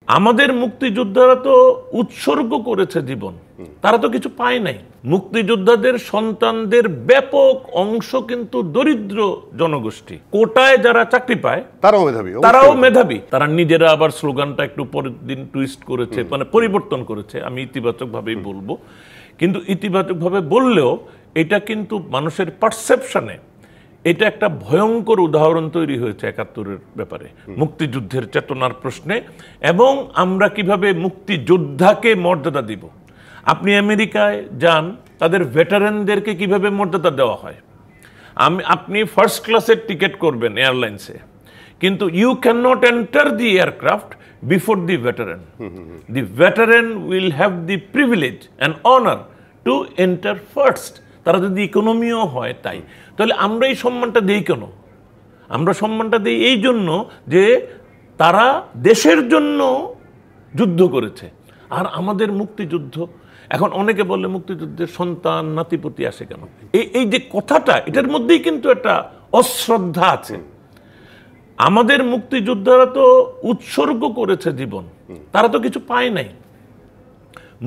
আমাদের মুক্তিযোদ্ধারা তো উৎসর্গ করেছে জীবন, তারা তো কিছু পায় নাই। মুক্তিযোদ্ধাদের সন্তানদের ব্যাপক অংশ কিন্তু দরিদ্র জনগোষ্ঠী। কোটায় যারা চাকরি পায় তারাও মেধাবী। তারা নিজেরা আবার স্লোগানটা একটু পরের দিন টুইস্ট করেছে, মানে পরিবর্তন করেছে। আমি ইতিবাচক ভাবেই বলবো, কিন্তু ইতিবাচক ভাবে বললেও এটা কিন্তু মানুষের পারসেপশনে এটা একটা ভয়ঙ্কর উদাহরণ তৈরি হয়েছে ৭১-এর ব্যাপারে, মুক্তিযুদ্ধের চেতনার প্রশ্নে, এবং আমরা কিভাবে মুক্তিযোদ্ধাকে মর্যাদা দিব। আপনি আমেরিকায় যান, তাদের ভেটারেনদেরকে কিভাবে মর্যাদা দেওয়া হয়। আপনি ফার্স্ট ক্লাসের টিকিট করবেন এয়ারলাইন্সে, কিন্তু you can not enter the aircraft before the veteran. The veteran will have the privilege and honour to enter first. তারা যদি ইকোনমিও হয় তাই, তাহলে আমরা এই সম্মানটা দিই কেন? আমরা সম্মানটা দিই এই জন্য যে তারা দেশের জন্য যুদ্ধ করেছে। আর আমাদের মুক্তিযুদ্ধ, এখন অনেকে বলে মুক্তিযুদ্ধের সন্তান নাতিপতি আসে কেন, এই যে কথাটা, এটার মধ্যেই কিন্তু একটা অশ্রদ্ধা আছে। আমাদের মুক্তিযোদ্ধারা তো উৎসর্গ করেছে জীবন, তারা তো কিছু পায় নাই।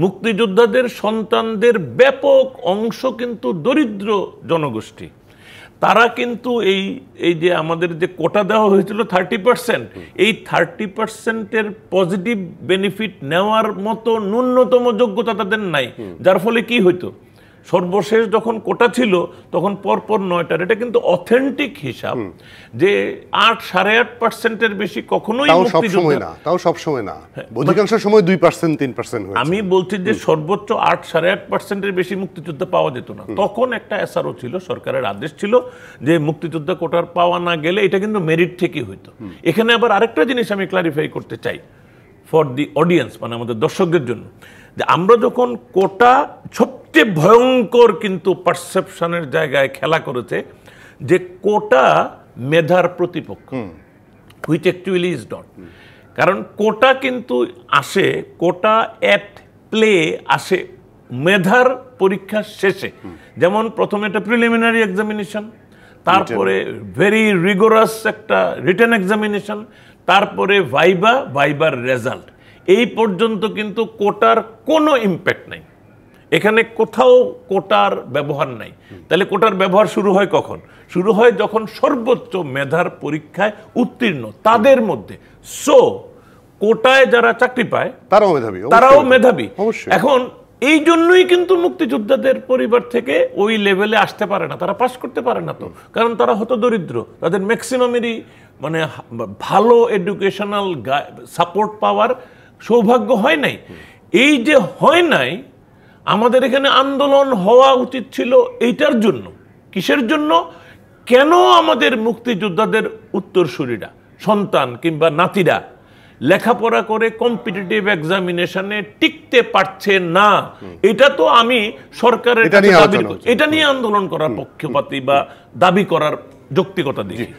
মুক্তিযোদ্ধাদের সন্তানদের ব্যাপক অংশ কিন্তু দরিদ্র জনগোষ্ঠী। তারা কিন্তু এই যে আমাদের যে কোটা দেওয়া হয়েছিল 30%, এই 30%-এর পজিটিভ বেনিফিট নেওয়ার মতো ন্যূনতম যোগ্যতা তাদের নাই। যার ফলে কি হইতো, সর্বশেষ যখন কোটা ছিল তখন পরপর 9টার, এটা কিন্তু অথেন্টিক হিসাব, যে 8-8.5%-এর বেশি কখনোই তাও সব সময় না, অধিকাংশ সময় 2%-3% হয়েছে। আমি বলছি যে সর্বোচ্চ 8-8.5%-এর বেশি মুক্তিযোদ্ধা পাওয়া যেত না। তখন একটা এসআরও ছিল, সরকারের আদেশ ছিল যে মুক্তিযোদ্ধা কোটার পাওয়া না গেলে এটা কিন্তু মেরিট থেকেই হইতো। এখানে আবার আরেকটা জিনিস আমি ক্লারিফাই করতে চাই ফর দি অডিয়েন্স, মানে আমাদের দর্শকদের জন্য, যে আমরা যখন কোটা সবচেয়ে ভয়ঙ্কর কিন্তু পারসেপশনের জায়গায় খেলা করেছে, যে কোটা মেধার প্রতিপক্ষ, হুইচ অ্যাকচুয়ালি ইজ নট। কারণ কোটা কিন্তু আসে, কোটা এট প্লে আসে মেধার পরীক্ষা শেষে। যেমন প্রথমে একটা প্রিলিমিনারি এক্সামিনেশন, তারপরে ভেরি রিগোরাস একটা রিটেন এক্সামিনেশন, তারপরে ভাইবার রেজাল্ট। এই পর্যন্ত কিন্তু কোটার কোনো ইম্প্যাক্ট নাই, এখানে কোথাও কোটার ব্যবহার নাই। তাহলে কোটার ব্যবহার শুরু হয় কখন? শুরু হয় যখন সর্বোচ্চ মেধার পরীক্ষায় উত্তীর্ণ তাদের মধ্যে। সো কোটায় যারা চাকরি পায় তারাও মেধাবী। এখন এই জন্যই কিন্তু মুক্তিযোদ্ধাদের পরিবার থেকে ওই লেভেলে আসতে পারে না, তারা পাস করতে পারে না। তো কারণ তারা হতো দরিদ্র, তাদের ম্যাক্সিমামেরই মানে ভালো এডুকেশনাল সাপোর্ট পাওয়ার সৌভাগ্য হয় নাই। এই যে হয় নাই, আমাদের এখানে আন্দোলন হওয়া উচিত ছিল এইটার জন্য। কিসের জন্য? কেন আমাদের মুক্তিযোদ্ধাদের উত্তরসূরিরা, সন্তান কিংবা নাতিরা লেখাপড়া করে কম্পিটিটিভ এক্সামিনেশনে টিকতে পারছে না? এটা তো আমি সরকারের কাছে এটা নিয়ে আন্দোলন করার পক্ষপাতী বা দাবি করার যৌক্তিকতা দেখি।